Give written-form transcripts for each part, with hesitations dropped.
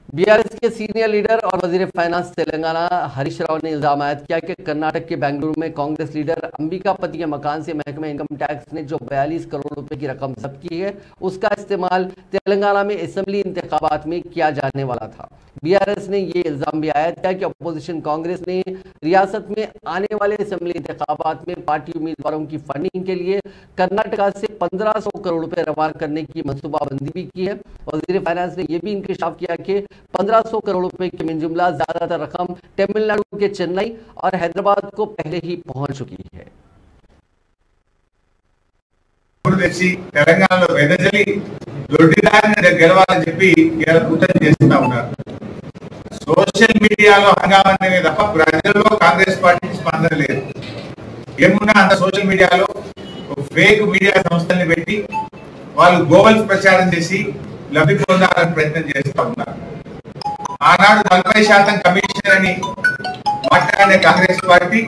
BRS के senior leader और वजीर फाइनेंस तेलंगाना हरीश राव ने इल्जाम आयद किया कि कर्नाटक के बेंगलुरु में कांग्रेस लीडर अंबिकापति के मकान से महकमे इनकम टैक्स ने जो 42 करोड़ रुपए की रकम जब्त की है, उसका इस्तेमाल तेलंगाना में असेंबली इंतखाबात में किया जाने वाला था। बीआरएस ने ये इल्जाम भी आयद किया कि अपोजिशन कांग्रेस ने रियासत में आने वाले असेंबली इंतखाबात में पार्टी उम्मीदवारों की फंडिंग के लिए कर्नाटका से 1500 करोड़ रुपए रवाना करने की मनसूबाबंदी भी की है। वजीर फाइनेंस ने यह भी इंकशाफ किया कि 1500 करोड़ रुपए की मिन जुमला ज्यादातर रकम तमिलनाडु के चेन्नई और हैदराबाद को पहले ही पहुंच चुकी है। తెలంగాణలో వెదజలి దొడ్డిదారిని గెలవాలని చెప్పి కూటమి చేస్తా ఉన్నారు. సోషల్ మీడియాలో హంగామానే తప్ప ప్రజల్లో కాంగ్రెస్ పార్టీ స్పందన లేదు. ఏమున్నా అంత సోషల్ మీడియాలో ఫేక్ మీడియా సంస్థల్ని పెట్టి వాళ్ళు గోవల్స్ ప్రచారం చేసి లబ్ధి పొందాలని ప్రయత్నం చేస్తా ఉన్నారు. ఆనాడు 40% కమిషన్ అని మాట్లాడే కాంగ్రెస్ పార్టీ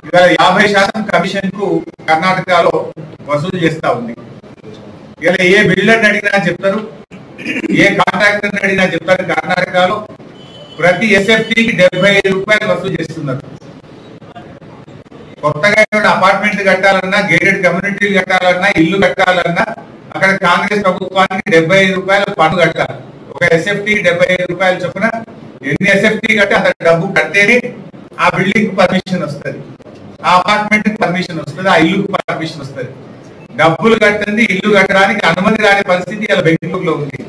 ఇవాళ 50% కమిషన్ కు కర్ణాటకలో వసూలు చేస్తా ఉంది. ఇలా ఏ బిల్డర్ అడిగినా చెప్తారు, ఏ కాంట్రాక్టర్ అడిగినా చెప్తారు, కర్ణాటకలో ప్రతి ఎస్ఎఫ్టీకి 75 రూపాయలు వసూలు చేస్తున్నారు. కొత్తగా అపార్ట్మెంట్ కట్టాలన్నా, గేటెడ్ కమ్యూనిటీలు కట్టాలన్నా, ఇల్లు కట్టాలన్నా అక్కడ కాంగ్రెస్ ప్రభుత్వానికి 75 రూపాయల పన్ను కట్టాలి. ఒక ఎస్ఎఫ్టీకి 75 రూపాయలు చొప్పున ఎన్ని ఎస్ఎఫ్టీ కట్టి అంత డబ్బు కడితేనే ఆ బిల్డింగ్ పర్మిషన్ వస్తుంది, ఆ అపార్ట్మెంట్ పర్మిషన్ వస్తుంది, ఆ ఇల్లుకు పర్మిషన్ వస్తుంది. డబ్బులు కట్టింది ఇల్లు కట్టడానికి అనుమతి రాని పరిస్థితి ఇలా బెంగళూరులో ఉంది.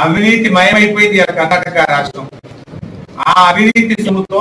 అవినీతి మయమైపోయింది కర్ణాటక రాష్ట్రం. ఆ అవినీతి సొమ్ముతో